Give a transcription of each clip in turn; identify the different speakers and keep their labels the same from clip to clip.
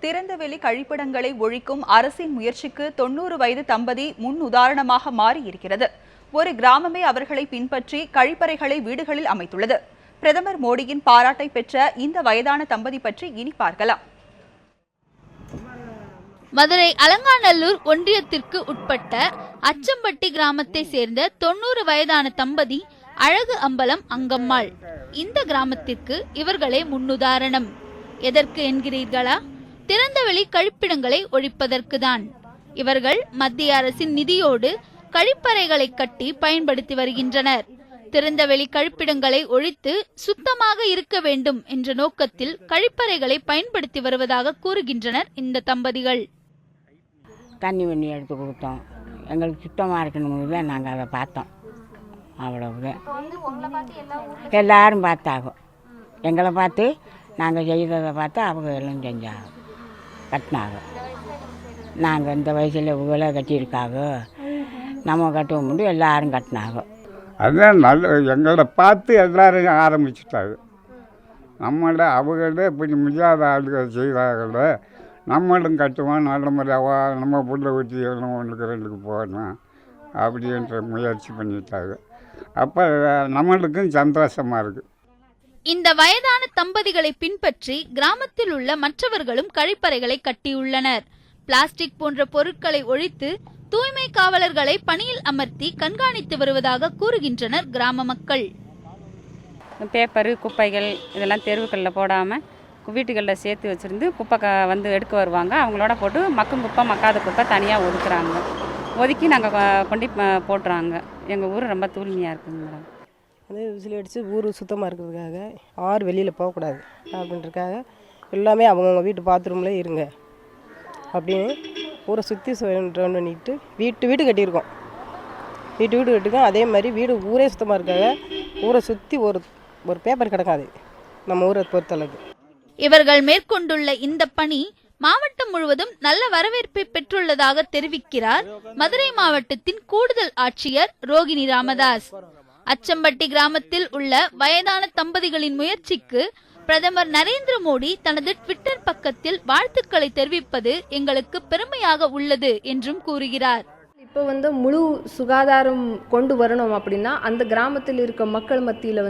Speaker 1: திறந்தவெளி கழிப்பிடங்களை ஒழிக்கும் அரசின் முயற்சிக்கு 90 வயது தம்பதி முன் உதாரணமாக மாறியிருக்கிறது. ஒரு கிராமமே அவர்களை பின்பற்றி கழிப்பறைகளை வீடுகளில் அமைத்துள்ளது. பிரதமர் மோடியின் பாராட்டை பெற்ற இந்த வயதான தம்பதி பற்றி இனி பார்க்கலாம்.
Speaker 2: மதுரை அலங்காநல்லூர் ஒன்றியத்திற்கு உட்பட்ட அச்சம்பட்டி கிராமத்தை சேர்ந்த 90 வயதான தம்பதி அழகு அம்பலம் அங்கம்மாள். இந்த கிராமத்திற்கு இவர்களே முன்னுதாரணம். எதற்கு என்கிறீர்களா? திறந்தவெளி கழிப்பிடங்களை ஒழிப்பதற்கு தான். இவர்கள் மத்திய அரசின் நிதியோடு கழிப்பறைகளை கட்டி பயன்படுத்தி வருகின்றனர். திறந்தவெளி கழிப்பிடங்களை ஒழித்து சுத்தமாக இருக்க வேண்டும் என்ற நோக்கத்தில் கழிப்பறைகளை பயன்படுத்தி வருவதாக கூறுகின்றனர் இந்த தம்பதிகள்.
Speaker 3: தண்ணி வண்ணி எடுத்து கொடுத்தோம். எங்களுக்கு சுத்தமாக இருக்கணும்னு நாங்கள் அதை பார்த்தோம். அவ்வளவுதான். எல்லாரும் பார்த்தாங்க. எங்களை பார்த்து நாங்கள் செய்ததை பார்த்து அவங்க எல்லாம் செஞ்சாங்க, கட்டினாங்க. நாங்கள் இந்த வயசில் இவ்வளோ கட்டியிருக்காங்க, நம்ம கட்டுவோம் முடியும், எல்லாரும் கட்டினாங்க.
Speaker 4: அதுதான் நல்ல. எங்களை பார்த்து எல்லாரும் ஆரம்பிச்சுட்டாங்க. நம்மள அவங்களே இப்படி முடியாத ஆளுகள் செய்கிறாங்கள, நம்மளும் கட்டுவோம், நல்ல முறையாக நம்ம புள்ள ஊற்றி ஒன்றுக்கு ரெண்டுக்கு போகணும் அப்படின்ற முயற்சி பண்ணிட்டாங்க. அப்போ நம்மளுக்கும் சந்தோஷமாக இருக்குது.
Speaker 2: இந்த வயதான தம்பதிகளை பின்பற்றி கிராமத்தில் உள்ள மற்றவர்களும் கழிப்பறைகளை கட்டியுள்ளனர். பிளாஸ்டிக் போன்ற பொருட்களை ஒழித்து தூய்மை காவலர்களை பணியில் அமர்த்தி கண்காணித்து வருவதாக கூறுகின்றனர் கிராம மக்கள்.
Speaker 5: பேப்பரு குப்பைகள் இதெல்லாம் தெருவுகளில் போடாமல் வீட்டுகளில் சேர்த்து வச்சுருந்து குப்பை வந்து எடுக்க வருவாங்க. அவங்களோட போட்டு மக்கும் குப்பை மக்காத குப்பை தனியாக ஒதுக்குறாங்க. ஒதுக்கி நாங்கள் கொண்டு போட்டுறாங்க. எங்கள் ஊர் ரொம்ப தூய்மையாக இருக்குங்க மேடம்.
Speaker 6: வந்து விசில் அடித்து ஊர் சுத்தமாக இருக்கிறதுக்காக யாரும் வெளியில் போகக்கூடாது அப்படின்றதுக்காக எல்லாமே அவங்கவுங்க வீட்டு பாத்ரூமில் இருங்க அப்படின்னு ஊரை சுற்றி ரவுண்ட் பண்ணிட்டு வீடு கட்டியிருக்கோம். வீடு கட்டிருக்கோம். அதே மாதிரி ஊரே சுத்தமாக இருக்காங்க. ஊரை சுற்றி ஒரு பேப்பர் கிடக்காது நம்ம ஊரை பொறுத்தளவுக்கு.
Speaker 2: இவர்கள் மேற்கொண்டுள்ள இந்த பணி மாவட்டம் முழுவதும் நல்ல வரவேற்பை பெற்றுள்ளதாக தெரிவிக்கிறார் மதுரை மாவட்டத்தின் கூடுதல் ஆட்சியர் ரோகிணி ராமதாஸ். அச்சம்பட்டி கிராமத்தில் உள்ள வயதான தம்பதிகளின் முயற்சிக்கு பிரதமர் நரேந்திர மோடி தனது ட்விட்டர் பக்கத்தில் வாழ்த்துக்களை தெரிவிப்பது எங்களுக்கு பெருமையாக உள்ளது என்றும் கூறுகிறார்.
Speaker 7: இப்போ முழு சுகாதாரம் கொண்டு வரணும் அப்படின்னா அந்த கிராமத்தில் இருக்க மக்கள் மத்தியில்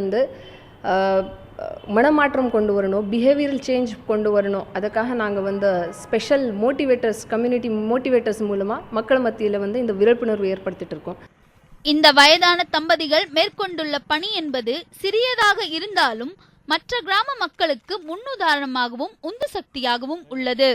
Speaker 7: மனமாற்றம் கொண்டு வரணும், பிஹேவியரல் சேஞ்ச் கொண்டு வரணும். அதுக்காக நாங்கள் ஸ்பெஷல் மோட்டிவேட்டர்ஸ், கம்யூனிட்டி மோட்டிவேட்டர்ஸ் மூலமாக மக்கள் மத்தியில் இந்த விழிப்புணர்வு ஏற்படுத்திட்டு இருக்கோம்.
Speaker 2: இந்த வயதான தம்பதிகள் மேற்கொண்டுள்ள பணி என்பது சிறியதாக இருந்தாலும் மற்ற கிராம மக்களுக்கு முன்னுதாரணமாகவும் உந்து சக்தியாகவும் உள்ளது.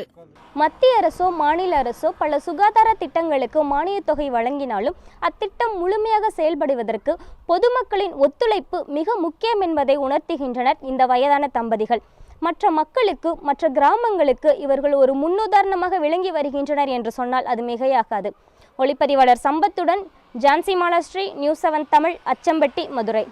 Speaker 8: மத்திய அரசோ மாநில அரசோ பல சுகாதார திட்டங்களுக்கு மானியத் தொகை வழங்கினாலும் அத்திட்டம் முழுமையாக செயல்படுவதற்கு பொதுமக்களின் ஒத்துழைப்பு மிக முக்கியம் என்பதை உணர்த்துகின்றனர் இந்த வயதான தம்பதிகள். மற்ற மக்களுக்கு, மற்ற கிராமங்களுக்கு இவர்கள் ஒரு முன்னுதாரணமாக விளங்கி வருகின்றனர் என்று சொன்னால் அது மிகையாகாது. ஒளிப்பதிவாளர் சம்பத்துடன் ஜான்சி மாலாஸ்ரீ, நியூஸ் 7 தமிழ், அச்சம்பட்டி, மதுரை.